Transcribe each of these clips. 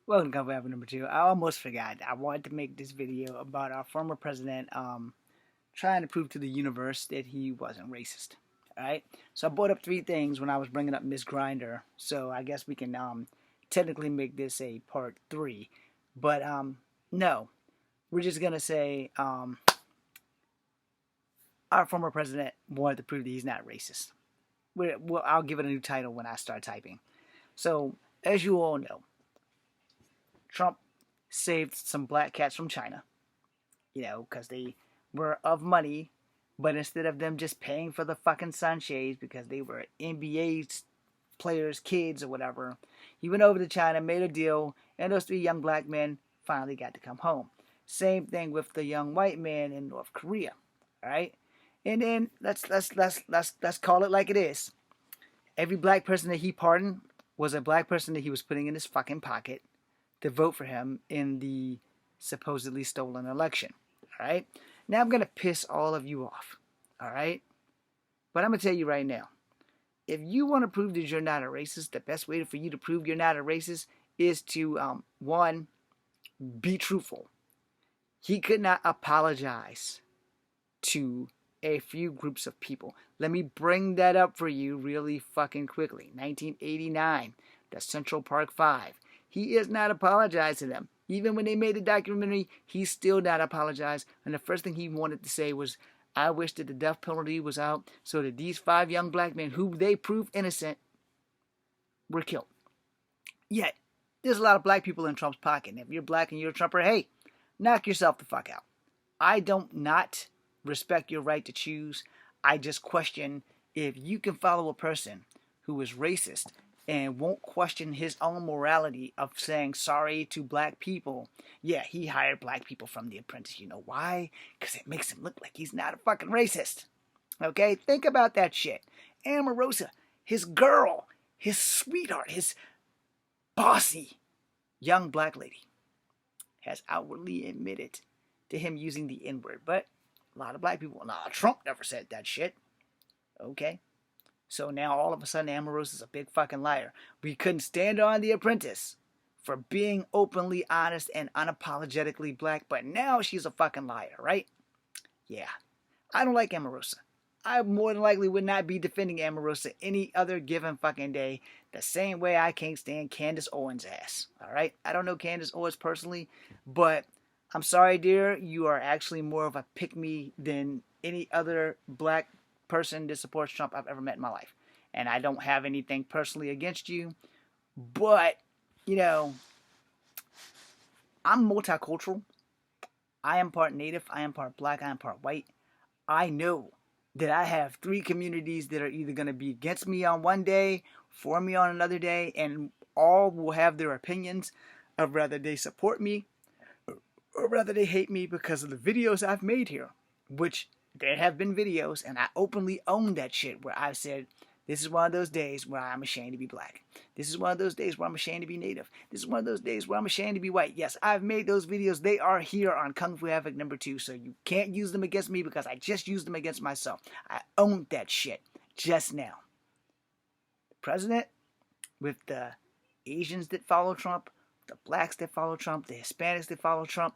Welcome to Cover number 2. I almost forgot. I wanted to make this video about our former president trying to prove to the universe that he wasn't racist. Alright? So I brought up three things when I was bringing up Miss Grinder. So I guess we can technically make this a part 3. But no. We're just going to say our former president wanted to prove that he's not racist. I'll give it a new title when I start typing. So, as you all know, Trump saved some black cats from China, because they were of money, but instead of them just paying for the fucking sunshades because they were NBA players' kids or whatever, he went over to China, made a deal, and those three young black men finally got to come home. Same thing with the young white man in North Korea, all right? And then let's call it like it is. Every black person that he pardoned was a black person that he was putting in his fucking pocket to vote for him in the supposedly stolen election. All right? Now I'm going to piss all of you off. All right? But I'm going to tell you right now. If you want to prove that you're not a racist, the best way for you to prove you're not a racist is to, one, be truthful. He could not apologize to a few groups of people. Let me bring that up for you really fucking quickly. 1989, the Central Park Five. He is not apologized to them. Even when they made the documentary, he still not apologized. And the first thing he wanted to say was, I wish that the death penalty was out so that these 5 young black men who they proved innocent were killed. Yet, there's a lot of black people in Trump's pocket. And if you're black and you're a Trumper, hey, knock yourself the fuck out. I don't not respect your right to choose. I just question if you can follow a person who is racist and won't question his own morality of saying sorry to black people. Yeah, he hired black people from The Apprentice. You know why? Because it makes him look like he's not a fucking racist. Okay? Think about that shit. Omarosa, his girl, his sweetheart, his bossy young black lady has outwardly admitted to him using the N-word. But a lot of black people, nah, Trump never said that shit. Okay? So now all of a sudden Omarosa is a big fucking liar. We couldn't stand on The Apprentice for being openly honest and unapologetically black, but now she's a fucking liar, right? Yeah. I don't like Omarosa. I more than likely would not be defending Omarosa any other given fucking day, the same way I can't stand Candace Owens' ass. Alright? I don't know Candace Owens personally, but I'm sorry, dear, you are actually more of a pick-me than any other black person that supports Trump I've ever met in my life. And I don't have anything personally against you, but, I'm multicultural. I am part Native, I am part black, I am part white. I know that I have 3 communities that are either going to be against me on one day, for me on another day, and all will have their opinions of whether they support me or whether they hate me because of the videos I've made here, which there have been videos, and I openly own that shit, where I've said, this is one of those days where I'm ashamed to be black. This is one of those days where I'm ashamed to be Native. This is one of those days where I'm ashamed to be white. Yes, I've made those videos. They are here on Kung Fu Havoc number 2, so you can't use them against me because I just used them against myself. I owned that shit just now. The president, with the Asians that follow Trump, the blacks that follow Trump, the Hispanics that follow Trump,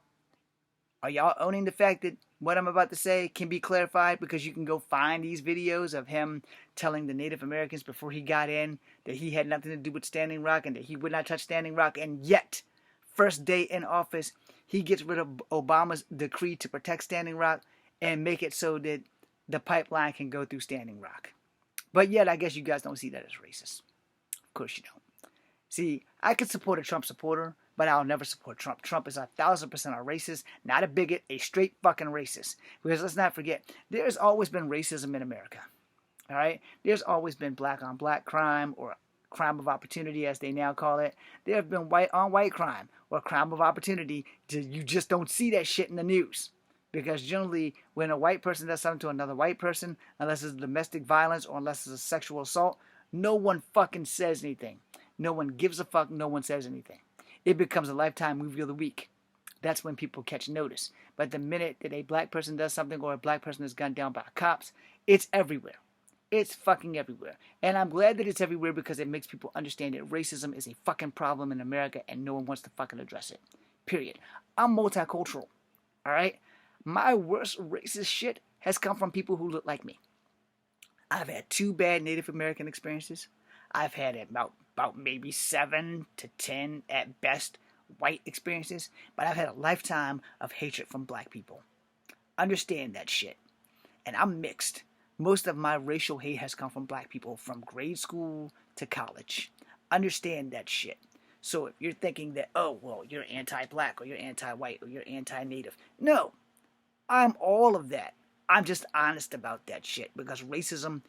are y'all owning the fact that what I'm about to say can be clarified? Because you can go find these videos of him telling the Native Americans before he got in that he had nothing to do with Standing Rock and that he would not touch Standing Rock. And yet, first day in office, he gets rid of Obama's decree to protect Standing Rock and make it so that the pipeline can go through Standing Rock. But yet, I guess you guys don't see that as racist. Of course you don't. See, I could support a Trump supporter, but I'll never support Trump. Trump is 1,000% a racist, not a bigot, a straight fucking racist. Because let's not forget, there's always been racism in America. All right? There's always been black on black crime, or crime of opportunity as they now call it. There have been white on white crime, or crime of opportunity. You just don't see that shit in the news. Because generally, when a white person does something to another white person, unless it's domestic violence or unless it's a sexual assault, no one fucking says anything. No one gives a fuck. No one says anything. It becomes a Lifetime movie of the week. That's when people catch notice. But the minute that a black person does something or a black person is gunned down by cops, it's everywhere. It's fucking everywhere. And I'm glad that it's everywhere because it makes people understand that racism is a fucking problem in America and no one wants to fucking address it. Period. I'm multicultural. Alright? My worst racist shit has come from people who look like me. I've had 2 bad Native American experiences. I've had about maybe 7 to 10 at best white experiences. But I've had a lifetime of hatred from black people. Understand that shit. And I'm mixed. Most of my racial hate has come from black people from grade school to college. Understand that shit. So if you're thinking that, oh, well, you're anti-black or you're anti-white or you're anti-native. No, I'm all of that. I'm just honest about that shit because racism,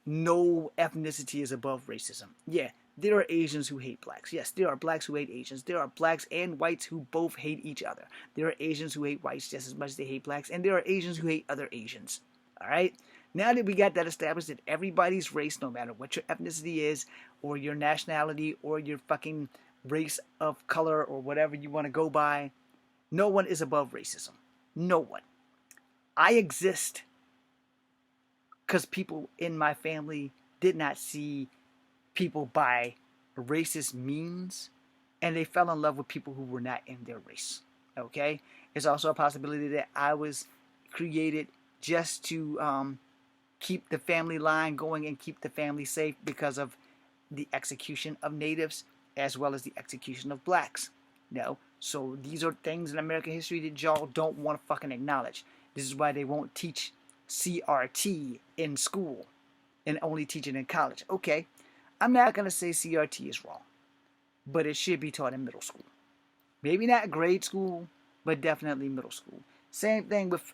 no ethnicity is above racism. Yeah, there are Asians who hate blacks. Yes, there are blacks who hate Asians. There are blacks and whites who both hate each other. There are Asians who hate whites just as much as they hate blacks. And there are Asians who hate other Asians. All right? Now that we got that established that everybody's race, no matter what your ethnicity is, or your nationality, or your fucking race of color, or whatever you want to go by, no one is above racism. No one. I exist because people in my family did not see people by racist means, and they fell in love with people who were not in their race. Okay? It's also a possibility that I was created just to keep the family line going and keep the family safe because of the execution of natives as well as the execution of blacks. No. So these are things in American history that y'all don't want to fucking acknowledge. This is why they won't teach CRT in school and only teach it in college. Okay, I'm not going to say CRT is wrong, but it should be taught in middle school. Maybe not grade school, but definitely middle school. Same thing with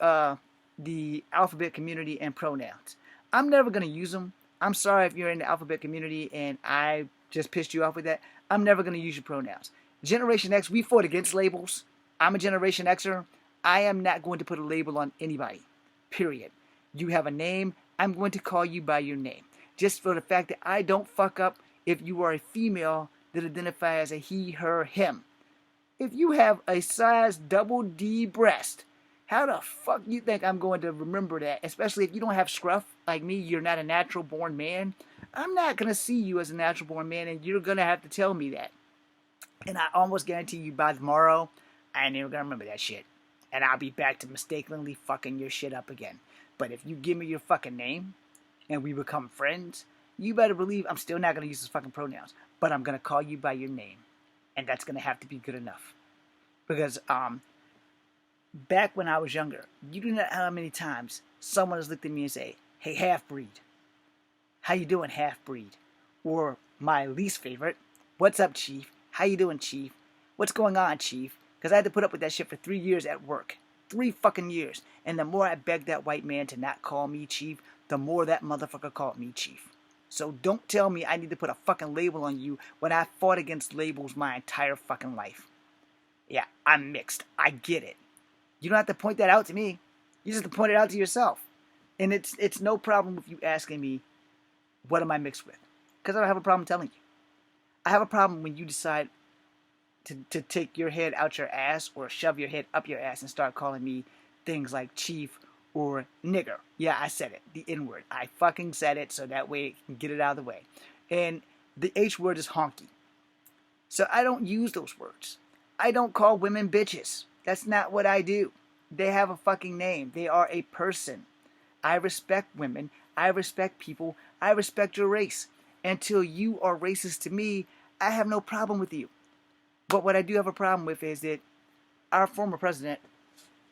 the alphabet community and pronouns. I'm never going to use them. I'm sorry if you're in the alphabet community and I just pissed you off with that. I'm never going to use your pronouns. Generation X, we fought against labels. I'm a Generation Xer. I am not going to put a label on anybody. Period. You have a name. I'm going to call you by your name. Just for the fact that I don't fuck up if you are a female that identifies as a he, her, him. If you have a size double D breast, how the fuck you think I'm going to remember that? Especially if you don't have scruff like me, you're not a natural born man. I'm not going to see you as a natural born man, and you're going to have to tell me that. And I almost guarantee you by tomorrow, I ain't never going to remember that shit. And I'll be back to mistakenly fucking your shit up again. But if you give me your fucking name, and we become friends, you better believe I'm still not going to use those fucking pronouns. But I'm going to call you by your name. And that's going to have to be good enough. Because, back when I was younger, you do not know how many times someone has looked at me and say, hey, half-breed. How you doing, half-breed? Or my least favorite, what's up, Chief? How you doing, Chief? What's going on, Chief? Because I had to put up with that shit for 3 years at work. 3 fucking years. And the more I begged that white man to not call me Chief, the more that motherfucker called me Chief. So don't tell me I need to put a fucking label on you when I fought against labels my entire fucking life. Yeah, I'm mixed. I get it. You don't have to point that out to me. You just have to point it out to yourself. And it's no problem with you asking me, what am I mixed with? Because I don't have a problem telling you. I have a problem when you decide to take your head out your ass or shove your head up your ass and start calling me things like chief or nigger. Yeah, I said it. The N-word. I fucking said it so that way I can get it out of the way. And the H word is honky. So I don't use those words. I don't call women bitches. That's not what I do. They have a fucking name. They are a person. I respect women. I respect people. I respect your race. Until you are racist to me, I have no problem with you. But what I do have a problem with is that our former president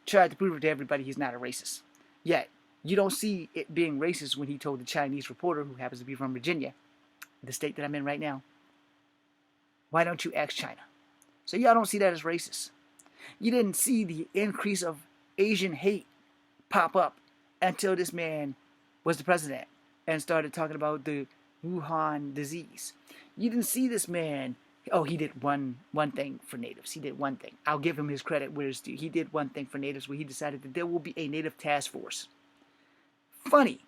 tried to prove to everybody he's not a racist. Yet, you don't see it being racist when he told the Chinese reporter, who happens to be from Virginia, the state that I'm in right now, why don't you ask China? So y'all don't see that as racist. You didn't see the increase of Asian hate pop up until this man was the president and started talking about the Wuhan disease. You didn't see this man. Oh, he did one thing for natives. He did one thing. I'll give him his credit where it's due. He did one thing for natives where he decided that there will be a native task force. Funny.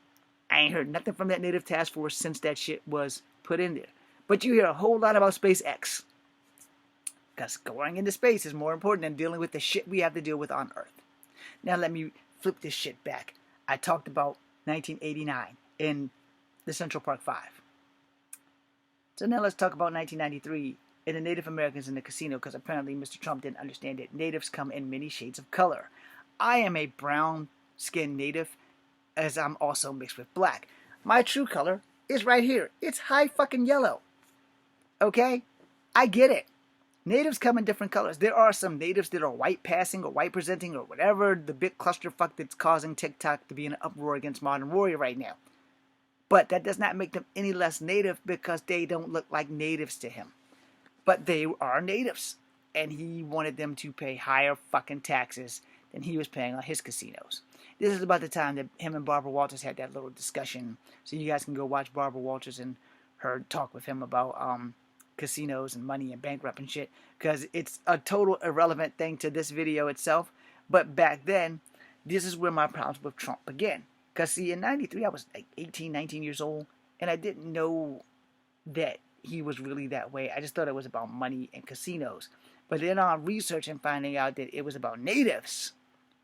I ain't heard nothing from that native task force since that shit was put in there. But you hear a whole lot about SpaceX. Because going into space is more important than dealing with the shit we have to deal with on Earth. Now let me flip this shit back. I talked about 1989 and the Central Park Five. So now let's talk about 1993 and the Native Americans in the casino, because apparently Mr. Trump didn't understand that natives come in many shades of color. I am a brown-skinned native, as I'm also mixed with black. My true color is right here. It's high fucking yellow. Okay? I get it. Natives come in different colors. There are some natives that are white passing or white presenting or whatever, the big clusterfuck that's causing TikTok to be in an uproar against Modern Warrior right now. But that does not make them any less native because they don't look like natives to him. But they are natives. And he wanted them to pay higher fucking taxes than he was paying on his casinos. This is about the time that him and Barbara Walters had that little discussion. So you guys can go watch Barbara Walters and her talk with him about casinos and money and bankrupt and shit. Because it's a total irrelevant thing to this video itself. But back then, this is where my problems with Trump began. Because see, in 93, I was like 18, 19 years old. And I didn't know that he was really that way. I just thought it was about money and casinos. But then on research and finding out that it was about natives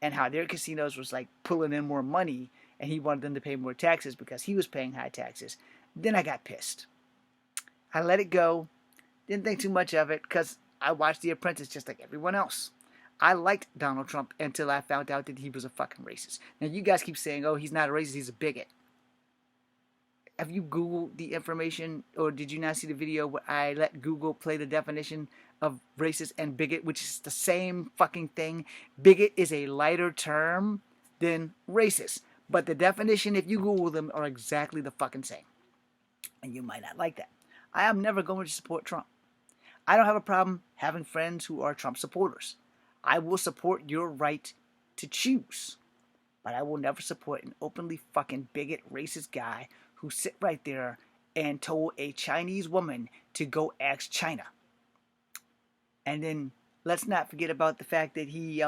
and how their casinos was like pulling in more money and he wanted them to pay more taxes because he was paying high taxes, then I got pissed. I let it go. Didn't think too much of it because I watched The Apprentice just like everyone else. I liked Donald Trump until I found out that he was a fucking racist. Now you guys keep saying, oh, he's not a racist, he's a bigot. Have you Googled the information, or did you not see the video where I let Google play the definition of racist and bigot, which is the same fucking thing? Bigot is a lighter term than racist. But the definition, if you Google them, are exactly the fucking same. And you might not like that. I am never going to support Trump. I don't have a problem having friends who are Trump supporters. I will support your right to choose. But I will never support an openly fucking bigot, racist guy who sit right there and told a Chinese woman to go ask China. And then let's not forget about the fact that he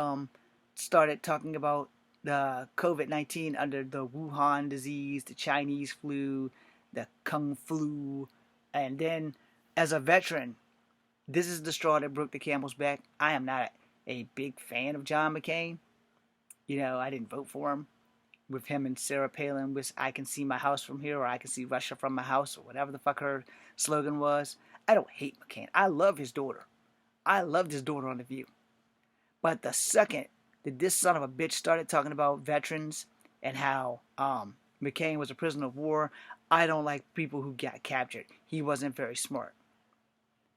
started talking about the COVID-19 under the Wuhan disease, the Chinese flu, the Kung flu. And then as a veteran, this is the straw that broke the camel's back. I am not a big fan of John McCain. You know, I didn't vote for him. With him and Sarah Palin, with I can see my house from here, or I can see Russia from my house, or whatever the fuck her slogan was. I don't hate McCain. I love his daughter. I loved his daughter on The View. But the second that this son of a bitch started talking about veterans and how McCain was a prisoner of war, I don't like people who got captured. He wasn't very smart.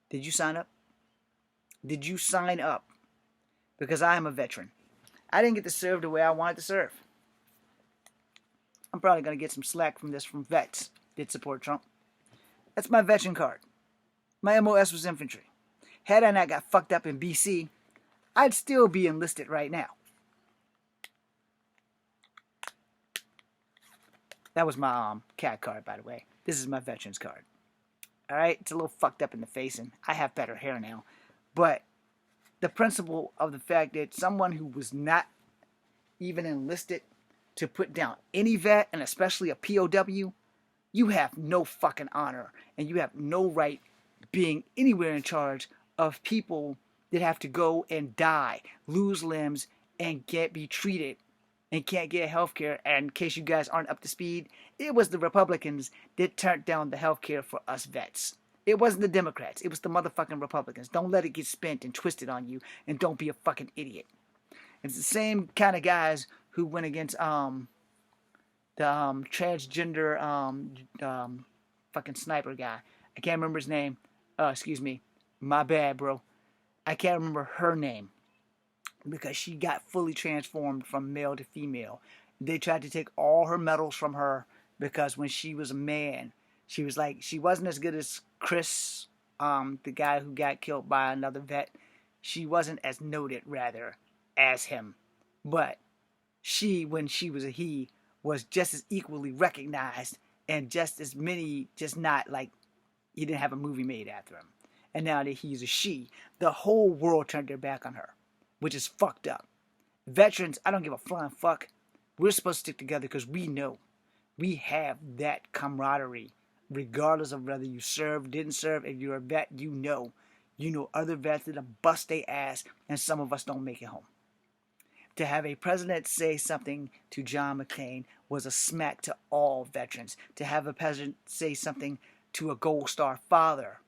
Did you sign up? Did you sign up? Because I am a veteran. I didn't get to serve the way I wanted to serve. I'm probably going to get some slack from vets that support Trump. That's my veteran card. My MOS was infantry. Had I not got fucked up in BC, I'd still be enlisted right now. That was my cat card, by the way. This is my veterans card. Alright, it's a little fucked up in the face, and I have better hair now. But the principle of the fact that someone who was not even enlisted to put down any vet, and especially a POW, you have no fucking honor, and you have no right being anywhere in charge of people that have to go and die, lose limbs, and be treated, and can't get health care. And in case you guys aren't up to speed, it was the Republicans that turned down the health care for us vets. It wasn't the Democrats. It was the motherfucking Republicans. Don't let it get spent and twisted on you, and don't be a fucking idiot. It's the same kind of guys who went against the transgender fucking sniper guy. I can't remember his name. Excuse me. My bad, bro. I can't remember her name because she got fully transformed from male to female. They tried to take all her medals from her because when she was a man, she wasn't as good as Chris, the guy who got killed by another vet. She wasn't as noted, rather, as him. But she, when she was a he, was just as equally recognized and just as many, just not like he didn't have a movie made after him. And now that he's a she, the whole world turned their back on her, which is fucked up. Veterans, I don't give a flying fuck. We're supposed to stick together because we know we have that camaraderie, regardless of whether you serve, didn't serve. If you're a vet, you know other vets that have bust their ass, and some of us don't make it home. To have a president say something to John McCain was a smack to all veterans. To have a president say something to a Gold Star father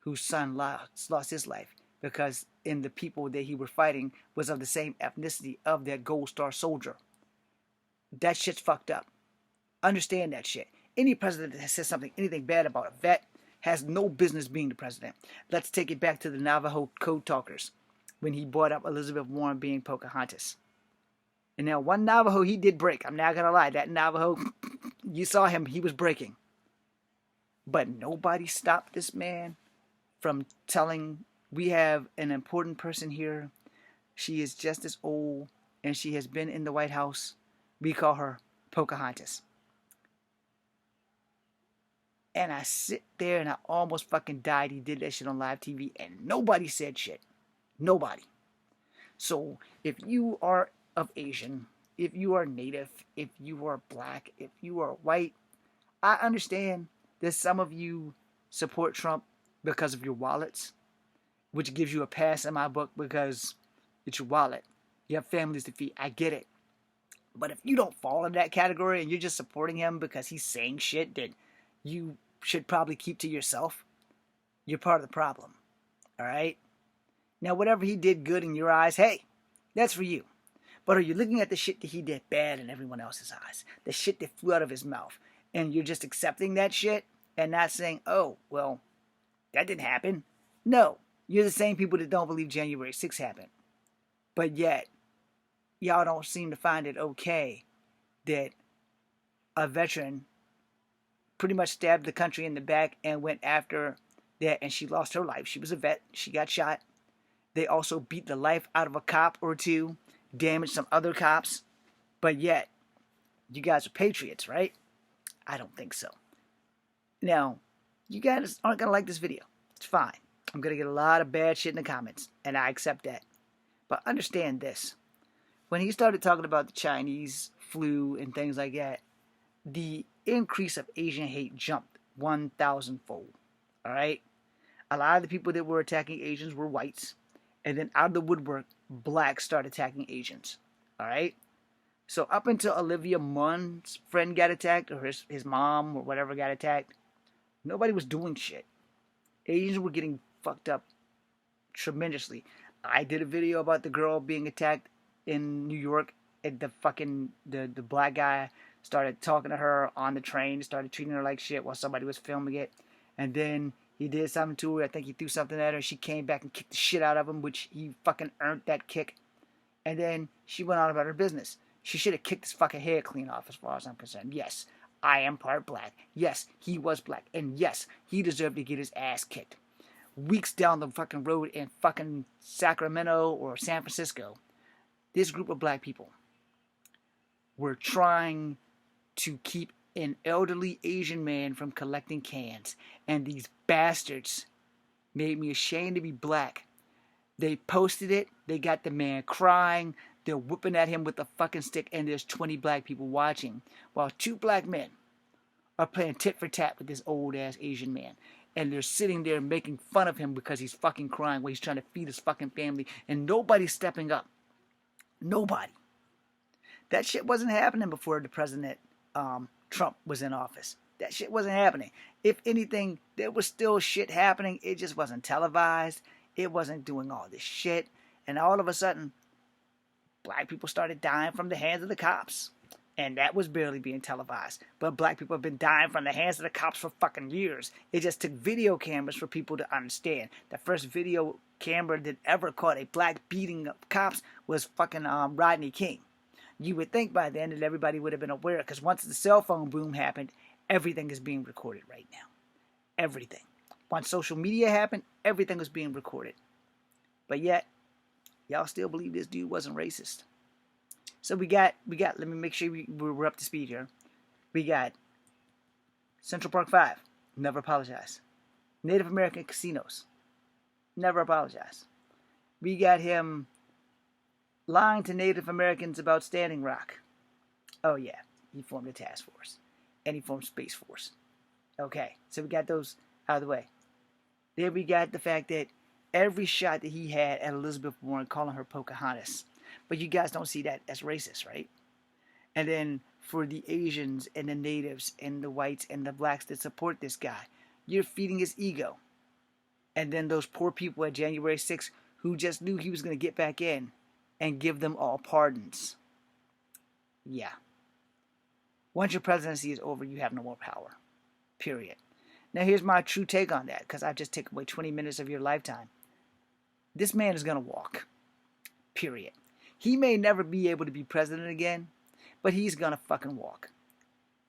whose son lost his life because in the people that he were fighting was of the same ethnicity of that Gold Star soldier. That shit's fucked up. Understand that shit. Any president that says anything bad about a vet has no business being the president. Let's take it back to the Navajo code talkers when he brought up Elizabeth Warren being Pocahontas. And now one Navajo he did break. I'm not going to lie. That Navajo, you saw him. He was breaking. But nobody stopped this man from telling, we have an important person here. She is just as old and she has been in the White House. We call her Pocahontas. And I sit there and I almost fucking died. He did that shit on live TV and nobody said shit. Nobody. So if you are of Asian, if you are Native, if you are black, if you are white, I understand that some of you support Trump because of your wallets, which gives you a pass in my book because it's your wallet. You have families to feed. I get it. But if you don't fall in that category and you're just supporting him because he's saying shit that you should probably keep to yourself, you're part of the problem. All right? Now, whatever he did good in your eyes, hey, that's for you. But are you looking at the shit that he did bad in everyone else's eyes? The shit that flew out of his mouth. And you're just accepting that shit and not saying, oh, well, that didn't happen. No, you're the same people that don't believe January 6th happened. But yet, y'all don't seem to find it okay that a veteran pretty much stabbed the country in the back and went after that, and she lost her life. She was a vet. She got shot. They also beat the life out of a cop or two, damaged some other cops. But yet, you guys are patriots, right? I don't think so. Now, you guys aren't going to like this video. It's fine. I'm going to get a lot of bad shit in the comments, and I accept that. But understand this. When he started talking about the Chinese flu and things like that, the increase of Asian hate jumped 1,000-fold. All right? A lot of the people that were attacking Asians were whites. And then out of the woodwork, blacks started attacking Asians. All right? So up until Olivia Munn's friend got attacked, or his mom or whatever got attacked, nobody was doing shit. Asians were getting fucked up tremendously. I did a video about the girl being attacked in New York, and the black guy started talking to her on the train, started treating her like shit while somebody was filming it. And then he did something to her. I think he threw something at her. She came back and kicked the shit out of him, which he fucking earned that kick. And then she went on about her business. She should have kicked his fucking hair clean off as far as I'm concerned. Yes, I am part black. Yes, he was black. And yes, he deserved to get his ass kicked. Weeks down the fucking road in fucking Sacramento or San Francisco, this group of black people were trying to keep an elderly Asian man from collecting cans. And these bastards made me ashamed to be black. They posted it. They got the man crying. They're whipping at him with a fucking stick, and there's 20 black people watching, while 2 black men are playing tit for tat with this old ass Asian man. And they're sitting there making fun of him because he's fucking crying while he's trying to feed his fucking family, and nobody's stepping up. Nobody. That shit wasn't happening before the President Trump was in office. That shit wasn't happening. If anything, there was still shit happening. It just wasn't televised. It wasn't doing all this shit. And all of a sudden, black people started dying from the hands of the cops. And that was barely being televised. But black people have been dying from the hands of the cops for fucking years. It just took video cameras for people to understand. The first video camera that ever caught a black beating up cops was fucking Rodney King. You would think by then that everybody would have been aware, because once the cell phone boom happened, everything is being recorded right now. Everything. Once social media happened, everything was being recorded. But yet, y'all still believe this dude wasn't racist. So we got, let me make sure we're up to speed here. We got Central Park 5, never apologize. Native American casinos, never apologize. We got him lying to Native Americans about Standing Rock. Oh yeah, he formed a task force. And he formed Space Force. Okay, so we got those out of the way. Then we got the fact that every shot that he had at Elizabeth Warren, calling her Pocahontas. But you guys don't see that as racist, right? And then for the Asians and the natives and the whites and the blacks that support this guy, you're feeding his ego. And then those poor people at January 6th who just knew he was going to get back in and give them all pardons. Yeah. Once your presidency is over, you have no more power. Period. Now here's my true take on that, because I've just taken away 20 minutes of your lifetime. This man is going to walk. Period. He may never be able to be president again, but he's going to fucking walk.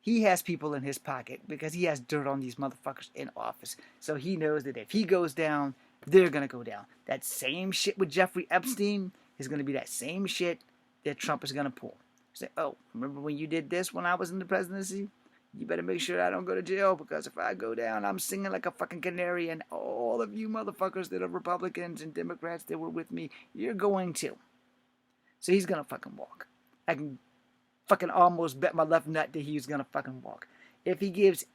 He has people in his pocket because he has dirt on these motherfuckers in office. So he knows that if he goes down, they're going to go down. That same shit with Jeffrey Epstein is going to be that same shit that Trump is going to pull. Say, oh, remember when you did this when I was in the presidency? You better make sure I don't go to jail, because if I go down, I'm singing like a fucking canary, and all of you motherfuckers that are Republicans and Democrats that were with me, you're going to. So he's going to fucking walk. I can fucking almost bet my left nut that he's going to fucking walk. If he gets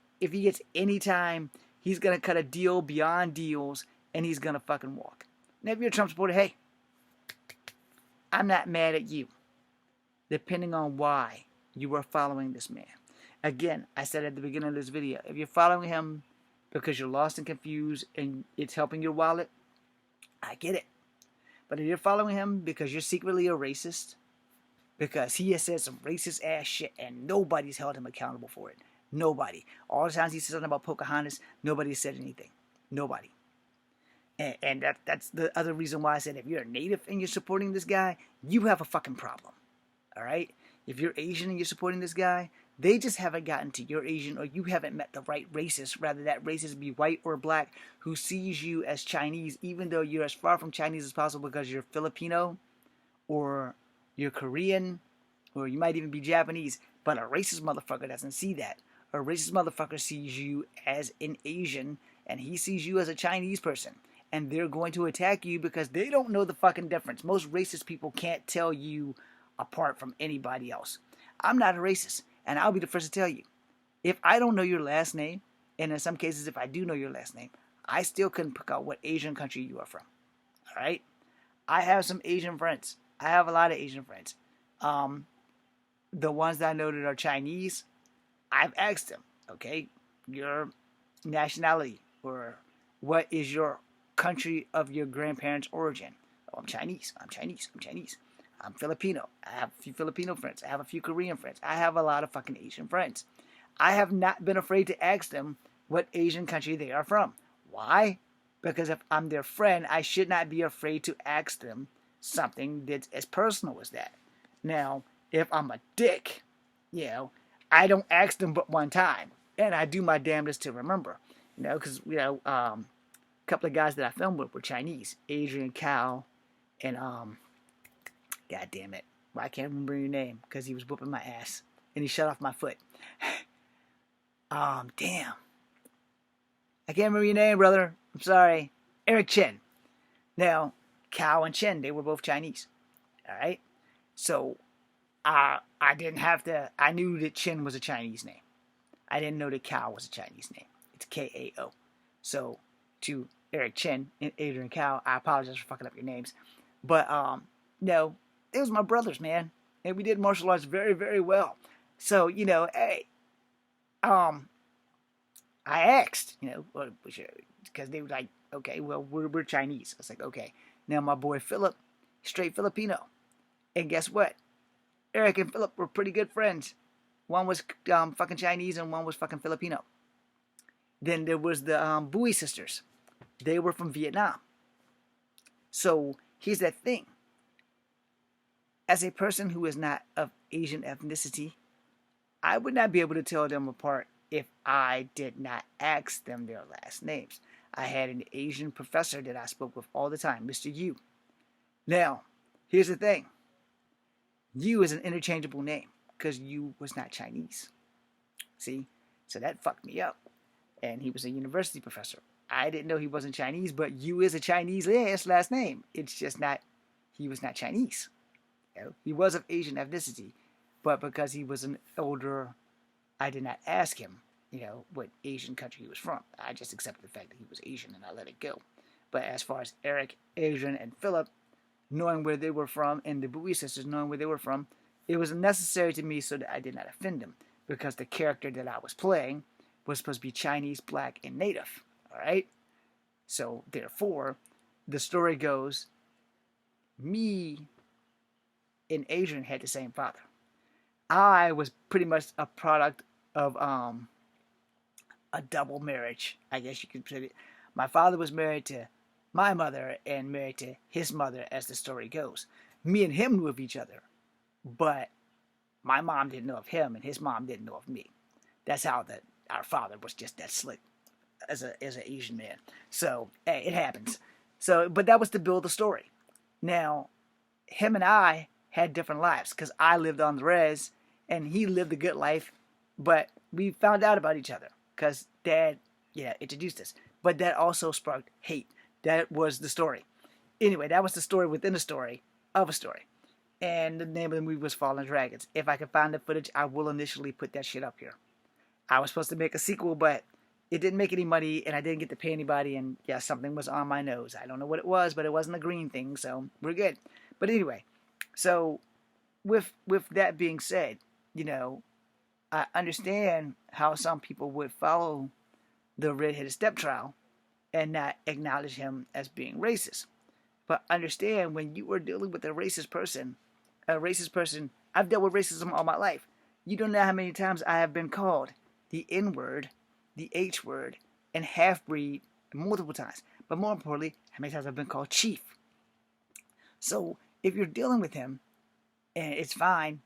any time, he's going to cut a deal beyond deals, and he's going to fucking walk. Now, if you're a Trump supporter, hey, I'm not mad at you, depending on why you are following this man. Again, I said at the beginning of this video, if you're following him because you're lost and confused and it's helping your wallet, I get it. But if you're following him because you're secretly a racist, because he has said some racist ass shit and nobody's held him accountable for it. Nobody. All the times he said something about Pocahontas, nobody said anything. Nobody. And that's the other reason why I said if you're a native and you're supporting this guy, you have a fucking problem. Alright? If you're Asian and you're supporting this guy, they just haven't gotten to your Asian, or you haven't met the right racist. Rather, that racist be white or black who sees you as Chinese, even though you're as far from Chinese as possible because you're Filipino or you're Korean or you might even be Japanese. But a racist motherfucker doesn't see that. A racist motherfucker sees you as an Asian, and he sees you as a Chinese person. And they're going to attack you because they don't know the fucking difference. Most racist people can't tell you apart from anybody else. I'm not a racist. And I'll be the first to tell you, if I don't know your last name, and in some cases if I do know your last name, I still couldn't pick out what Asian country you are from. Alright? I have some Asian friends. I have a lot of Asian friends. The ones that I know that are Chinese, I've asked them, okay, your nationality, or what is your country of your grandparents' origin? Oh, I'm Chinese. I'm Filipino. I have a few Filipino friends. I have a few Korean friends. I have a lot of fucking Asian friends. I have not been afraid to ask them what Asian country they are from. Why? Because if I'm their friend, I should not be afraid to ask them something that's as personal as that. Now, if I'm a dick, I don't ask them but one time. And I do my damnedest to remember. Because, a couple of guys that I filmed with were Chinese. Adrian Cao and, God damn it. Well, I can't remember your name because he was whooping my ass. And he shut off my foot. Damn. I can't remember your name, brother. I'm sorry. Eric Chen. Now, Cao and Chen, they were both Chinese. Alright? So, I didn't have to... I knew that Chen was a Chinese name. I didn't know that Cao was a Chinese name. It's K-A-O. So, to Eric Chen and Adrian Cao, I apologize for fucking up your names. But, no... It was my brothers, man. And we did martial arts very, very well. So, hey, I asked, because they were like, okay, well, we're Chinese. I was like, okay. Now, my boy Philip, straight Filipino. And guess what? Eric and Philip were pretty good friends. One was fucking Chinese and one was fucking Filipino. Then there was the Bowie sisters. They were from Vietnam. So, here's that thing. As a person who is not of Asian ethnicity, I would not be able to tell them apart if I did not ask them their last names. I had an Asian professor that I spoke with all the time, Mr. Yu. Now, here's the thing. Yu is an interchangeable name because Yu was not Chinese. See? So that fucked me up. And he was a university professor. I didn't know he wasn't Chinese, but Yu is a Chinese last name. It's just not, he was not Chinese. He was of Asian ethnicity, but because he was an older, I did not ask him, what Asian country he was from. I just accepted the fact that he was Asian and I let it go. But as far as Eric, Adrian, and Philip, knowing where they were from, and the Bowie sisters knowing where they were from, it was necessary to me so that I did not offend them, because the character that I was playing was supposed to be Chinese, black, and native. All right? So, therefore, the story goes, me and Adrian had the same father. I was pretty much a product of a double marriage, I guess you could say it. My father was married to my mother and married to his mother, as the story goes. Me and him knew of each other, but my mom didn't know of him, and his mom didn't know of me. That's how our father was just that slick as an Asian man. So, hey, it happens. So, but that was to build the story. Now, him and I had different lives, because I lived on the res, and he lived a good life, but we found out about each other, because Dad, introduced us. But that also sparked hate. That was the story. Anyway, that was the story within a story of a story. And the name of the movie was Fallen Dragons. If I can find the footage, I will initially put that shit up here. I was supposed to make a sequel, but it didn't make any money, and I didn't get to pay anybody, and yeah, something was on my nose. I don't know what it was, but it wasn't a green thing, so we're good. But anyway, so with that being said, I understand how some people would follow the redheaded stepchild and not acknowledge him as being racist. But understand, when you are dealing with a racist person, I've dealt with racism all my life. You don't know how many times I have been called the N-word, the H-word, and half-breed multiple times. But more importantly, how many times I've been called chief. So if you're dealing with him, and it's fine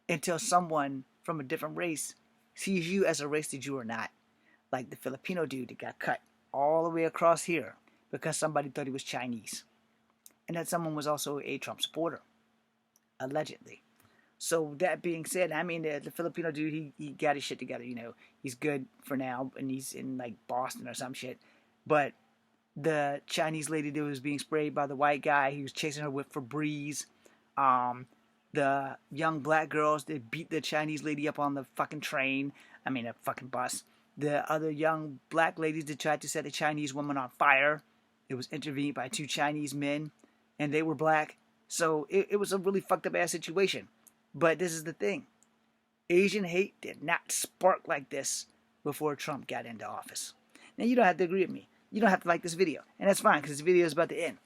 until someone from a different race sees you as a race that you are not. Like the Filipino dude that got cut all the way across here because somebody thought he was Chinese. And that someone was also a Trump supporter, allegedly. So that being said, I mean, the Filipino dude, he got his shit together, He's good for now, and he's in, like, Boston or some shit. But the Chinese lady that was being sprayed by the white guy, he was chasing her with Febreze. The young black girls that beat the Chinese lady up on the fucking train. I mean, a fucking bus. The other young black ladies that tried to set a Chinese woman on fire. It was intervened by 2 Chinese men, and they were black. So it was a really fucked up ass situation. But this is the thing. Asian hate did not spark like this before Trump got into office. Now, you don't have to agree with me. You don't have to like this video. And that's fine, because this video is about to end.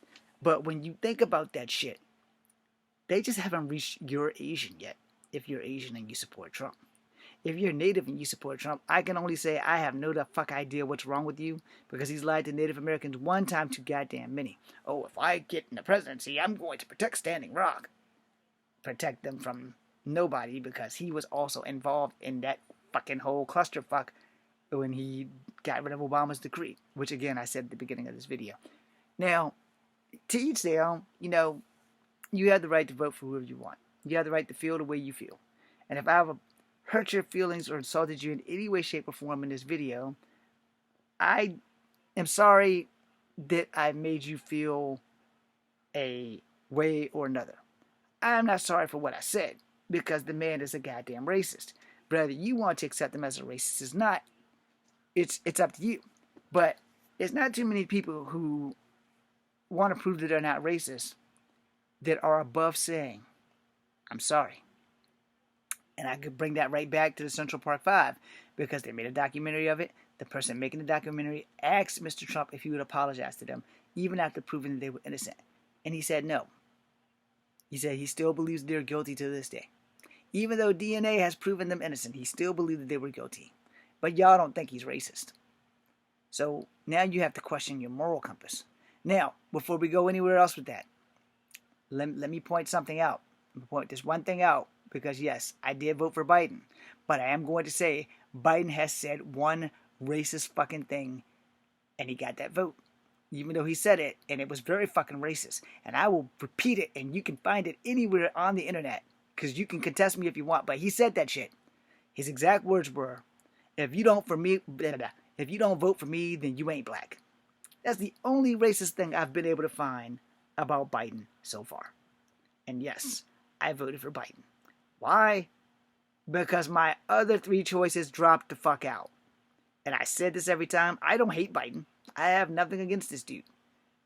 But when you think about that shit, they just haven't reached your Asian yet, if you're Asian and you support Trump. If you're Native and you support Trump, I can only say I have no the fuck idea what's wrong with you, because he's lied to Native Americans one time too goddamn many. Oh, if I get in the presidency, I'm going to protect Standing Rock. Protect them from nobody, because he was also involved in that fucking whole clusterfuck when he got rid of Obama's decree, which again I said at the beginning of this video. Now, to each their own, you have the right to vote for whoever you want. You have the right to feel the way you feel. And if I have hurt your feelings or insulted you in any way, shape, or form in this video, I am sorry that I made you feel a way or another. I'm not sorry for what I said, because the man is a goddamn racist. Whether you want to accept him as a racist or not, it's up to you. But there's not too many people who want to prove that they're not racist that are above saying, I'm sorry. And I could bring that right back to the Central Park 5, because they made a documentary of it. The person making the documentary asked Mr. Trump if he would apologize to them, even after proving that they were innocent. And he said no. He said he still believes they're guilty to this day. Even though DNA has proven them innocent, he still believed that they were guilty. But y'all don't think he's racist. So now you have to question your moral compass. Now, before we go anywhere else with that, let me point something out. Point this one thing out, because yes, I did vote for Biden, but I am going to say Biden has said one racist fucking thing, and he got that vote. Even though he said it, and it was very fucking racist. And I will repeat it, and you can find it anywhere on the internet, because you can contest me if you want, but he said that shit. His exact words were, if you don't vote for me, then you ain't black. That's the only racist thing I've been able to find about Biden so far. And yes, I voted for Biden. Why? Because my other 3 choices dropped the fuck out. And I said this every time, I don't hate Biden. I have nothing against this dude.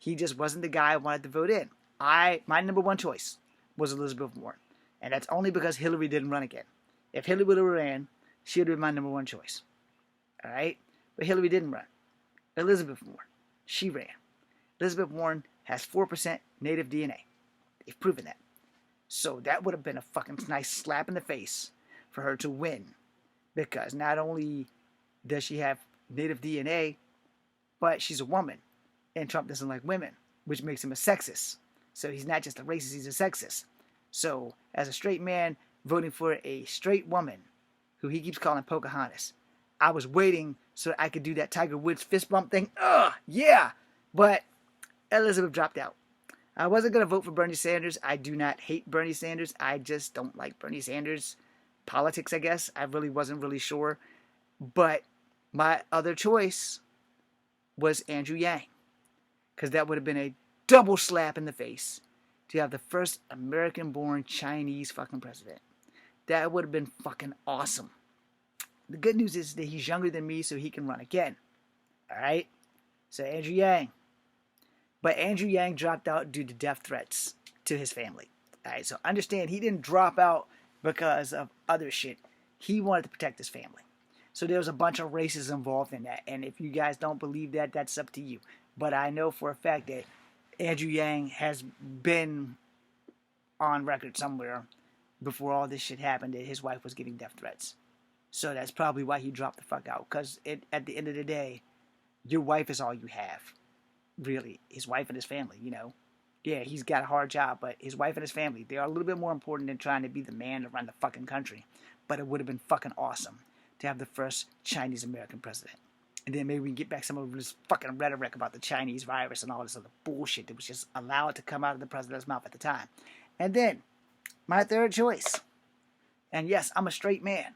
He just wasn't the guy I wanted to vote in. My number one choice was Elizabeth Warren. And that's only because Hillary didn't run again. If Hillary would have ran, she would have been my number one choice. Alright? But Hillary didn't run. Elizabeth Warren. She ran. Elizabeth Warren has 4% native DNA. They've proven that. So that would have been a fucking nice slap in the face for her to win. Because not only does she have native DNA, but she's a woman. And Trump doesn't like women, which makes him a sexist. So he's not just a racist, he's a sexist. So as a straight man voting for a straight woman, who he keeps calling Pocahontas, I was waiting so I could do that Tiger Woods fist bump thing. Ugh, yeah. But Elizabeth dropped out. I wasn't going to vote for Bernie Sanders. I do not hate Bernie Sanders. I just don't like Bernie Sanders' politics, I guess. I really wasn't really sure. But my other choice was Andrew Yang. Because that would have been a double slap in the face to have the first American-born Chinese fucking president. That would have been fucking awesome. The good news is that he's younger than me, so he can run again. Alright? So Andrew Yang. But Andrew Yang dropped out due to death threats to his family. Alright, so understand, he didn't drop out because of other shit. He wanted to protect his family. So there was a bunch of races involved in that. And if you guys don't believe that, that's up to you. But I know for a fact that Andrew Yang has been on record somewhere before all this shit happened that his wife was getting death threats. So that's probably why he dropped the fuck out. Because at the end of the day, your wife is all you have. Really. His wife and his family, you know. Yeah, he's got a hard job, but his wife and his family, they are a little bit more important than trying to be the man to run the fucking country. But it would have been fucking awesome to have the first Chinese-American president. And then maybe we can get back some of this fucking rhetoric about the Chinese virus and all this other bullshit that was just allowed to come out of the president's mouth at the time. And then, my third choice. And yes, I'm a straight man.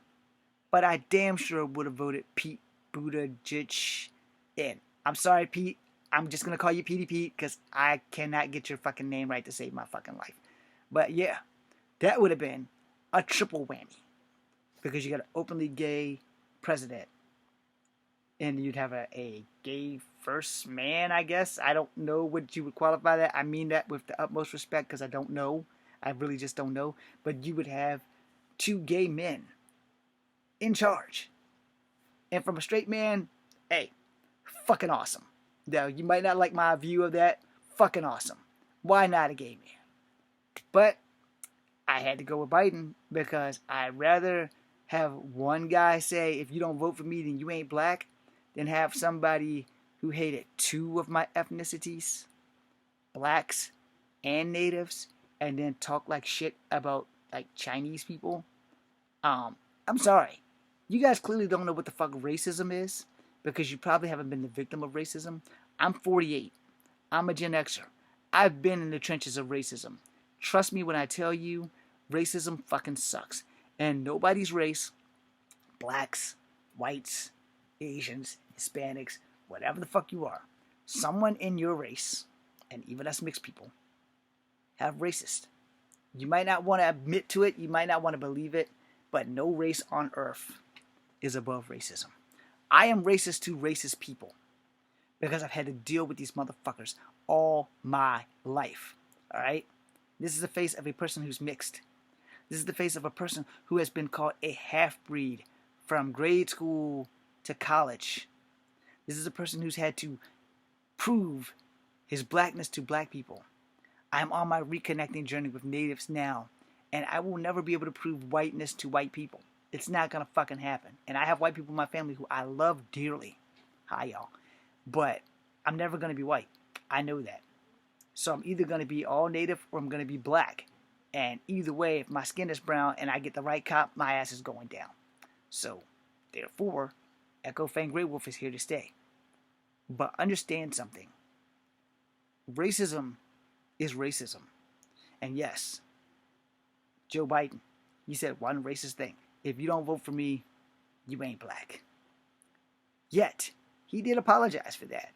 But I damn sure would have voted Pete Buttigieg in. I'm sorry, Pete. I'm just going to call you Petey Pete because I cannot get your fucking name right to save my fucking life. But yeah, that would have been a triple whammy. Because you got an openly gay president. And you'd have a gay first man, I guess. I don't know what you would qualify that. I mean that with the utmost respect because I don't know. I really just don't know. But you would have two gay men in charge. And from a straight man, hey, fucking awesome. Now, you might not like my view of that. Fucking awesome. Why not a gay man? But I had to go with Biden because I'd rather have one guy say, if you don't vote for me, then you ain't black, than have somebody who hated two of my ethnicities, blacks and natives, and then talk like shit about like Chinese people. I'm sorry. You guys clearly don't know what the fuck racism is because you probably haven't been the victim of racism. I'm 48. I'm a Gen Xer. I've been in the trenches of racism. Trust me when I tell you, racism fucking sucks. And nobody's race, blacks, whites, Asians, Hispanics, whatever the fuck you are, someone in your race, and even us mixed people, have racist. You might not want to admit to it, you might not want to believe it, but no race on earth is above racism. I am racist to racist people because I've had to deal with these motherfuckers all my life. Alright? This is the face of a person who's mixed. This is the face of a person who has been called a half-breed from grade school to college. This is a person who's had to prove his blackness to black people. I'm on my reconnecting journey with natives now, and I will never be able to prove whiteness to white people. It's not gonna fucking happen. And I have white people in my family who I love dearly. Hi, y'all. But I'm never gonna be white. I know that. So I'm either gonna be all native or I'm gonna be black. And either way, if my skin is brown and I get the right cop, my ass is going down. So, therefore, Echo Fang Grey Wolf is here to stay. But understand something. Racism is racism. And yes, Joe Biden, he said one racist thing. If you don't vote for me, you ain't black. Yet, he did apologize for that.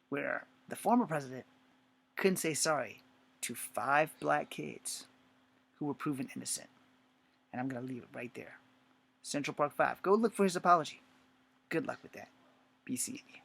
Where the former president couldn't say sorry to 5 black kids who were proven innocent. And I'm going to leave it right there. Central Park 5. Go look for his apology. Good luck with that. BC.